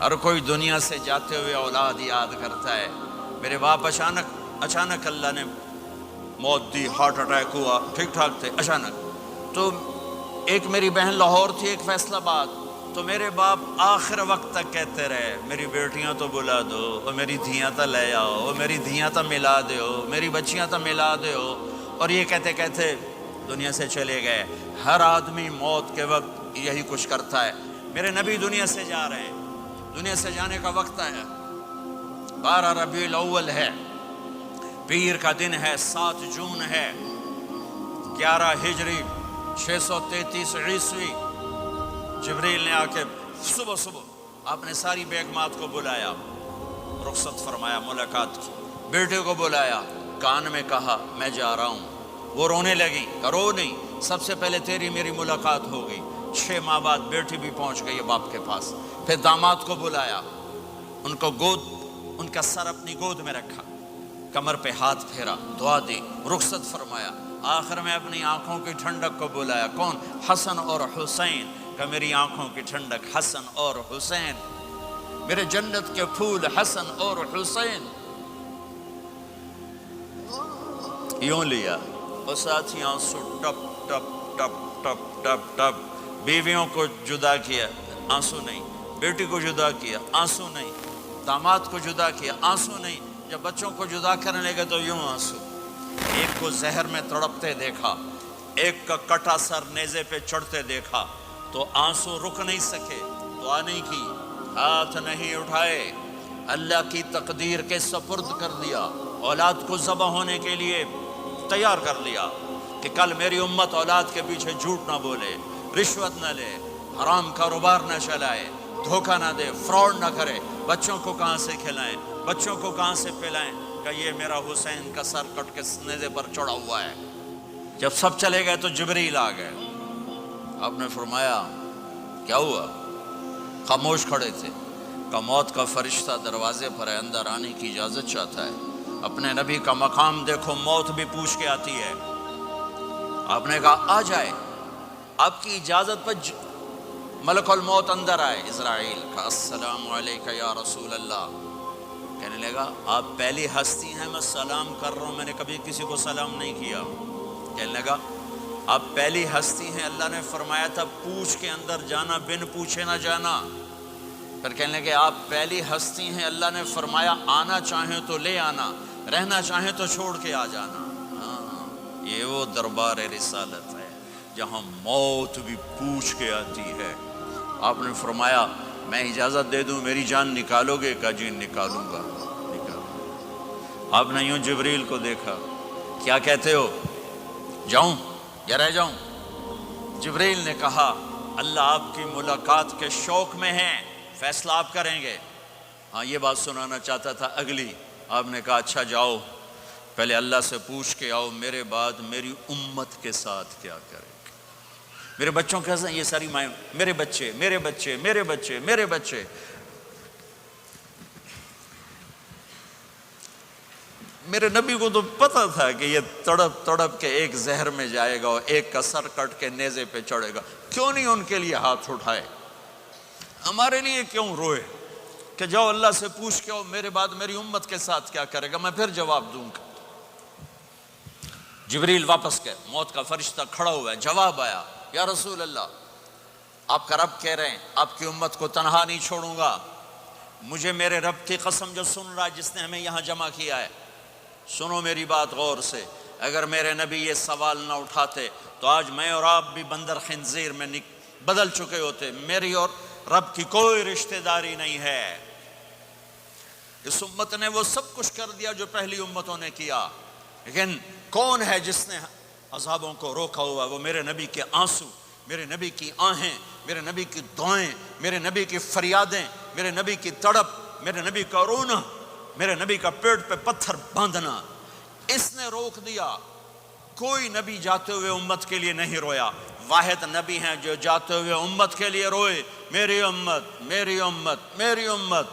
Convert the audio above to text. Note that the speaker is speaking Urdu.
ہر کوئی دنیا سے جاتے ہوئے اولاد یاد کرتا ہے۔ میرے باپ اچانک اللہ نے موت دی، ہارٹ اٹیک ہوا، ٹھیک ٹھاک تھے، اچانک۔ تو ایک میری بہن لاہور تھی، ایک فیصل آباد، تو میرے باپ آخر وقت تک کہتے رہے میری بیٹیاں تو بلا دو، اور میری دھیاں تو لے آؤ، اور میری دھیاں تو ملا دیو، میری بچیاں تو ملا دیو، اور یہ کہتے کہتے دنیا سے چلے گئے۔ ہر آدمی موت کے وقت یہی کچھ کرتا ہے۔ میرے نبی دنیا سے جا رہے ہیں، دنیا سے جانے کا وقت آیا، 12 ربیع الاول ہے، پیر کا دن ہے، 7 جون ہے، 11 ہجری 633 عیسوی۔ جبریل نے آ کے صبح آپ نے ساری بیگمات کو بلایا، رخصت فرمایا، ملاقات کی، بیٹے کو بلایا، کان میں کہا میں جا رہا ہوں۔ وہ رونے لگی، رو نہیں، سب سے پہلے تیری میری ملاقات ہو گئی۔ 6 ماہ بعد بیٹی بھی پہنچ گئی باپ کے پاس۔ پھر داماد کو بلایا، ان کا سر اپنی گود میں رکھا، کمر پہ ہاتھ پھیرا، دعا دی، رخصت فرمایا۔ آخر میں اپنی آنکھوں کی ٹھنڈک کو بلایا، کون؟ حسن اور حسین، کہ میری آنکھوں کی ٹھنڈک حسن اور حسین، میرے جنت کے پھول حسن اور حسین۔ یوں لیا اور ساتھ ہی آنسو ٹپ ٹپ ٹپ ٹپ ٹپ ٹپ۔ بیویوں کو جدا کیا، آنسو نہیں، بیٹی کو جدا کیا، آنسو نہیں، داماد کو جدا کیا، آنسو نہیں، جب بچوں کو جدا کرنے لگے تو یوں آنسو۔ ایک کو زہر میں تڑپتے دیکھا، ایک کا کٹا سر نیزے پہ چڑھتے دیکھا، تو آنسو رک نہیں سکے، دعا نہیں کی، ہاتھ نہیں اٹھائے، اللہ کی تقدیر کے سپرد کر دیا، اولاد کو ذبح ہونے کے لیے تیار کر لیا کہ کل میری امت اولاد کے پیچھے جھوٹ نہ بولے، رشوت نہ لے، حرام کاروبار نہ چلائے، دھوکہ نہ دے، فراڈ نہ کرے، بچوں کو کہاں سے کھلائیں، بچوں کو کہاں سے پلائیں، کہ یہ میرا حسین کا سر کٹ کے نیزے پر چڑھا ہوا ہے۔ جب سب چلے گئے تو جبریل آ گئے۔ آپ نے فرمایا کیا ہوا؟ خاموش کھڑے تھے، کہ موت کا فرشتہ دروازے پر ہے، اندر آنے کی اجازت چاہتا ہے۔ اپنے نبی کا مقام دیکھو، موت بھی پوچھ کے آتی ہے۔ آپ نے کہا آ جائے، آپ کی اجازت پر ملک الموت اندر آئے۔ اسرائیل کا السلام علیکہ یا رسول اللہ، کہنے لگا آپ پہلی ہستی ہیں، میں سلام کر رہا ہوں، میں نے کبھی کسی کو سلام نہیں کیا۔ کہنے لگا آپ پہلی ہستی ہیں، اللہ نے فرمایا تھا پوچھ کے اندر جانا، بن پوچھے نہ جانا۔ پھر کہنے لگے آپ پہلی ہستی ہیں، اللہ نے فرمایا آنا چاہیں تو لے آنا، رہنا چاہیں تو چھوڑ کے آ جانا۔ ہاں، یہ وہ دربار رسالت ہے جہاں موت بھی پوچھ کے آتی ہے۔ آپ نے فرمایا میں اجازت دے دوں میری جان نکالو گے؟ کہ جی نکالوں گا، نکالوں۔ آپ نے یوں جبریل کو دیکھا، کیا کہتے ہو، جاؤں یا رہ جاؤں؟ جبریل نے کہا اللہ آپ کی ملاقات کے شوق میں ہیں، فیصلہ آپ کریں گے۔ ہاں یہ بات سنانا چاہتا تھا اگلی۔ آپ نے کہا اچھا جاؤ، پہلے اللہ سے پوچھ کے آؤ میرے بعد میری امت کے ساتھ کیا کرے، میرے بچوں کے ساتھ۔ یہ ساری مائیں، میرے بچے میرے بچے میرے بچے میرے بچے۔ میرے نبی کو تو پتا تھا کہ یہ تڑپ تڑپ کے ایک زہر میں جائے گا اور ایک کا سر کٹ کے نیزے پہ چڑھے گا، کیوں نہیں ان کے لیے ہاتھ اٹھائے؟ ہمارے لیے کیوں روئے کہ جاؤ اللہ سے پوچھ کے آؤ میرے بعد میری امت کے ساتھ کیا کرے گا، میں پھر جواب دوں گا۔ جبریل واپس گئے، موت کا فرشتہ کھڑا ہوا ہے، جواب آیا یا رسول اللہ آپ کا رب کہہ رہے ہیں آپ کی امت کو تنہا نہیں چھوڑوں گا، مجھے میرے رب کی قسم جو سن رہا ہے جس نے ہمیں یہاں جمع کیا ہے، سنو میری بات غور سے، اگر میرے نبی یہ سوال نہ اٹھاتے تو آج میں اور آپ بھی بندر خنزیر میں بدل چکے ہوتے۔ میری اور رب کی کوئی رشتہ داری نہیں ہے۔ اس امت نے وہ سب کچھ کر دیا جو پہلی امتوں نے کیا، لیکن کون ہے جس نے عذابوں کو روکا ہوا؟ وہ میرے نبی کے آنسو، میرے نبی کی آہیں، میرے نبی کی دعائیں، میرے نبی کی فریادیں، میرے نبی کی تڑپ، میرے نبی کا رونا، میرے نبی کا پیٹ پہ پتھر باندھنا، اس نے روک دیا۔ کوئی نبی جاتے ہوئے امت کے لیے نہیں رویا، واحد نبی ہیں جو جاتے ہوئے امت کے لیے روئے، میری امت میری امت میری امت۔